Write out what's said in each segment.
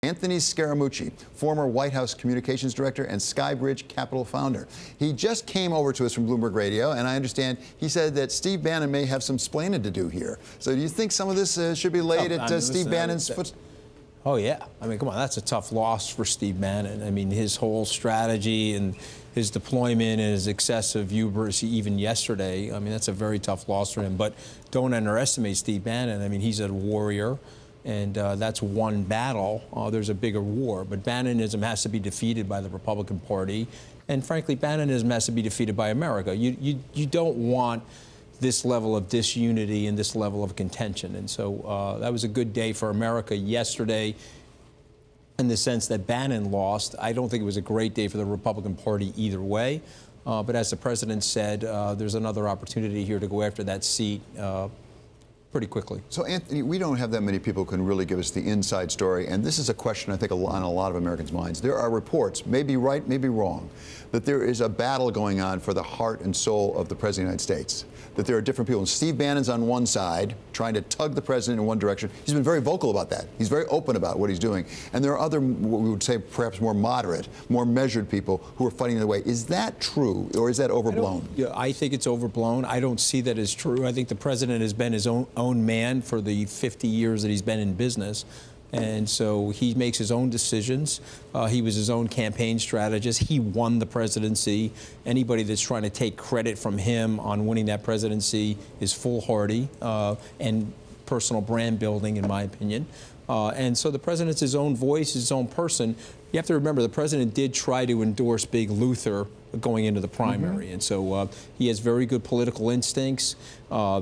Anthony Scaramucci, former White House communications director and SkyBridge Capital founder. He just came over to us from Bloomberg Radio, and I understand he said that Steve Bannon may have some splaining to do here. So do you think some of this should be laid at Steve Bannon's foot? Oh, yeah. I mean, come on, that's a tough loss for Steve Bannon. I mean, his whole strategy and his deployment and his excessive hubris even yesterday, I mean, that's a very tough loss for him. But don't underestimate Steve Bannon. I mean, he's a warrior, and that's one battle. There's a bigger war. But Bannonism has to be defeated by the Republican Party. And frankly, Bannonism has to be defeated by America. You don't want this level of disunity and this level of contention. And so that was a good day for America yesterday in the sense that Bannon lost. I don't think it was a great day for the Republican Party either way. But as the president said, there's another opportunity here to go after that seat pretty quickly. So, Anthony, we don't have that many people who can really give us the inside story, and this is a question I think on a lot of Americans' minds. There are reports, maybe right, maybe wrong, that there is a battle going on for the heart and soul of the President of the United States, that there are different people. And Steve Bannon's on one side, trying to tug the president in one direction. He's been very vocal about that. He's very open about what he's doing. And there are other, what we would say, perhaps more moderate, more measured people who are fighting the way. Is that true, or is that overblown? I think it's overblown. I don't see that as true. I think the president has been his own man for the 50 years that he's been in business. And so he makes his own decisions. He was his own campaign strategist. He won the presidency. Anybody that's trying to take credit from him on winning that presidency is foolhardy and personal brand building, in my opinion. And so the president's his own voice, his own person. You have to remember, the president did try to endorse Big Luther going into the primary. And so he has very good political instincts.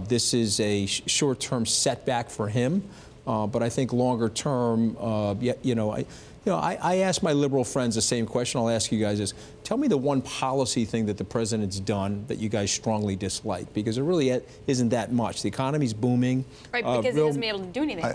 This is a short-term setback for him. But I think longer term, I ask my liberal friends the same question. I'll ask you guys is, tell me the one policy thing that the president's done that you guys strongly dislike, because there really isn't that much. The economy's booming. Right, because he hasn't been able to do anything.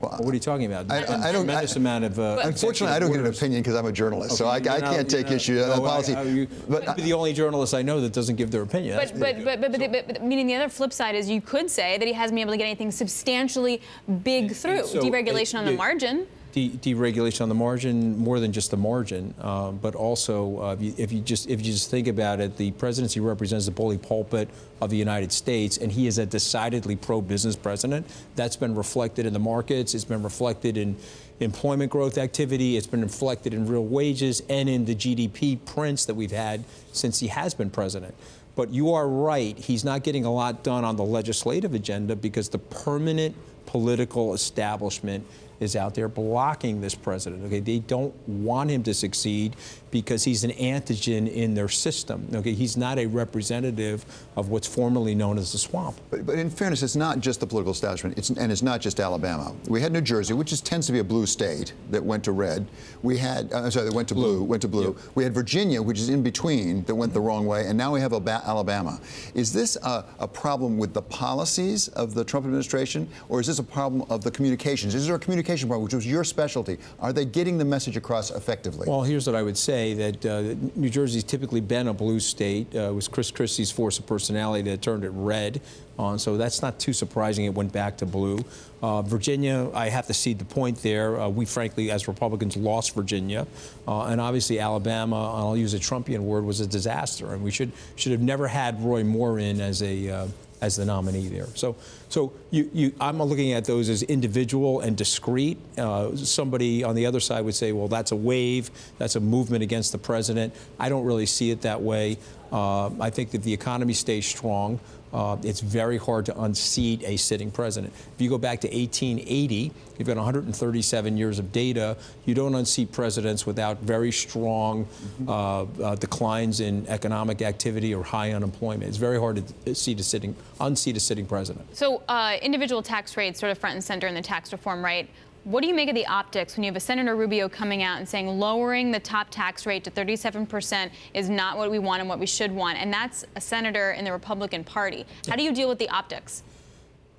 Well, what are you talking about? I don't. Unfortunately, I don't get an opinion because I'm a journalist, so I can't take issue on policy. But the only journalist I know that doesn't give their opinion. But meaning the other flip side is you could say that he hasn't been able to get anything substantially big through. So, deregulation on the margin. Deregulation on the margin, more than just the margin, but also if you just think about it, the presidency represents the bully pulpit of the United States, and he is a decidedly pro-business president. That's been reflected in the markets. It's been reflected in employment growth activity. It's been reflected in real wages and in the GDP prints that we've had since he has been president. But you are right. He's not getting a lot done on the legislative agenda because the permanent political establishment is out there blocking this president. Okay, they don't want him to succeed because he's an antigen in their system. Okay, he's not a representative of what's formerly known as the swamp. But in fairness, it's not just the political establishment, and it's not just Alabama. We had New Jersey, which tends to be a blue state, that went to red. We had, I'm sorry, that went to blue. Yep. We had Virginia, which is in between, that went the wrong way, and now we have Alabama. Is this a problem with the policies of the Trump administration, or is this a problem of the communications? Is there a communication problem, which was your specialty? Are they getting the message across effectively? Well, here's what I would say, that New Jersey's typically been a blue state. It was Chris Christie's force of personality that turned it red. So that's not too surprising it went back to blue. Virginia, I have to cede the point there. We, frankly, as Republicans, lost Virginia. And obviously Alabama, I'll use a Trumpian word, was a disaster. And we should have never had Roy Moore in as the nominee there. So I'm looking at those as individual and discrete. Somebody on the other side would say, well, that's a wave, that's a movement against the president. I don't really see it that way. I think that the economy stays strong. It's very hard to unseat a sitting president. If you go back to 1880, you've got 137 years of data. You don't unseat presidents without very strong declines in economic activity or high unemployment. It's very hard to unseat a sitting president. So individual tax rates sort of front and center in the tax reform, right? What do you make of the optics when you have a Senator Rubio coming out and saying lowering the top tax rate to 37% is not what we want and what we should want? And that's a senator in the Republican Party. How do you deal with the optics?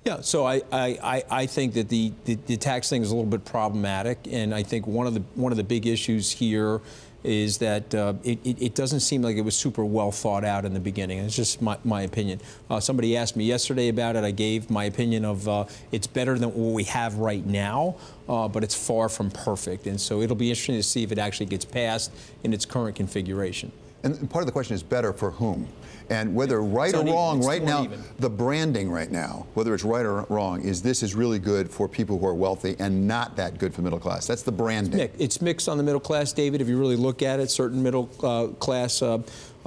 Yeah, so I think that the tax thing is a little bit problematic, and I think one of the big issues here is that it doesn't seem like it was super well thought out in the beginning. It's just my opinion. Somebody asked me yesterday about it. I gave my opinion of it's better than what we have right now, but it's far from perfect. And so it'll be interesting to see if it actually gets passed in its current configuration. And part of the question is better for whom? And whether right or wrong right now, the branding right now, whether it's right or wrong, is this is really good for people who are wealthy and not that good for middle class. That's the branding. It's mixed on the middle class, David. If you really look at it, certain middle class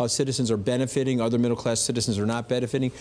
citizens are benefiting, other middle class citizens are not benefiting,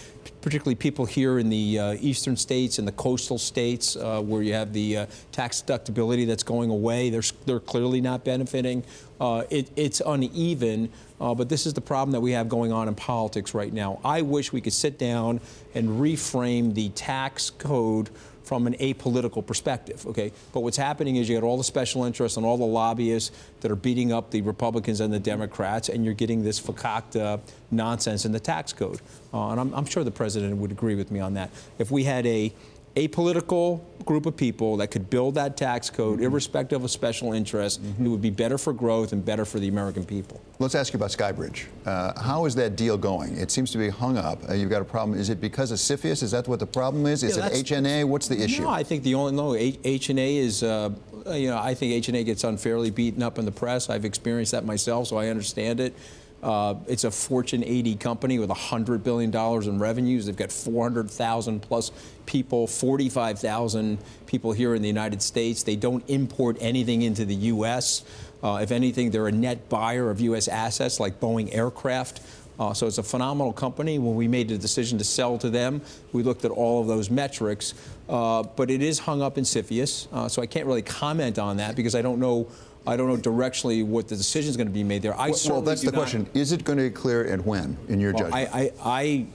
particularly people here in the eastern states and the coastal states where you have the tax deductibility that's going away. They're clearly not benefiting. It's uneven, but this is the problem that we have going on in politics right now. I wish we could sit down and reframe the tax code from an apolitical perspective, okay? But what's happening is you got all the special interests and all the lobbyists that are beating up the Republicans and the Democrats, and you're getting this fakakta nonsense in the tax code. And I'm sure the president would agree with me on that. If we had a apolitical group of people that could build that tax code, irrespective of special interests, it would be better for growth and better for the American people. Let's ask you about SkyBridge. How is that deal going? It seems to be hung up. You've got a problem. Is it because of CFIUS? Is that what the problem is? Is it HNA? What's the issue? No, I think HNA is, I think HNA gets unfairly beaten up in the press. I've experienced that myself, so I understand it. It's a Fortune 80 company with $100 billion in revenues. They've got 400,000 plus people, 45,000 people here in the United States. They don't import anything into the U.S. If anything, they're a net buyer of U.S. assets like Boeing aircraft. So it's a phenomenal company. When we made the decision to sell to them, we looked at all of those metrics. But it is hung up in CFIUS. So I can't really comment on that because I don't know directionally what the decision is going to be made there. Well, that's the question. Is it going to get clear and when, in your judgment?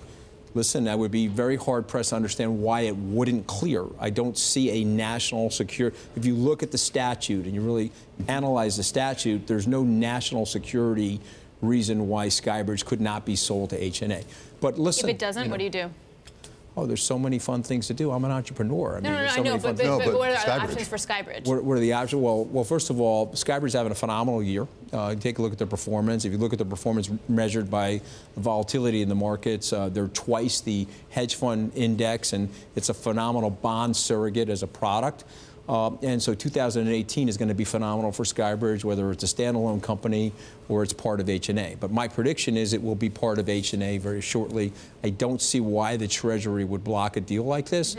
Listen, I would be very hard-pressed to understand why it wouldn't clear. I don't see a national security. If you look at the statute and you really analyze the statute, there's no national security reason why SkyBridge could not be sold to HNA. But listen, if it doesn't, what do you do? Oh, there's so many fun things to do. I'm an entrepreneur. I know, but what are the options for SkyBridge? What are the options? Well, first of all, SkyBridge is having a phenomenal year. Take a look at their performance. If you look at their performance measured by volatility in the markets, they're twice the hedge fund index, and it's a phenomenal bond surrogate as a product. And so 2018 is going to be phenomenal for SkyBridge, whether it's a standalone company or it's part of HNA. But my prediction is it will be part of HNA very shortly. I don't see why the Treasury would block a deal like this.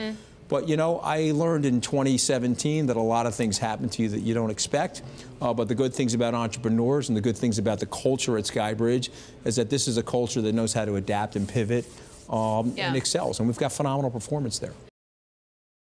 But, you know, I learned in 2017 that a lot of things happen to you that you don't expect. But the good things about entrepreneurs and the good things about the culture at SkyBridge is that this is a culture that knows how to adapt and pivot and excels. And we've got phenomenal performance there.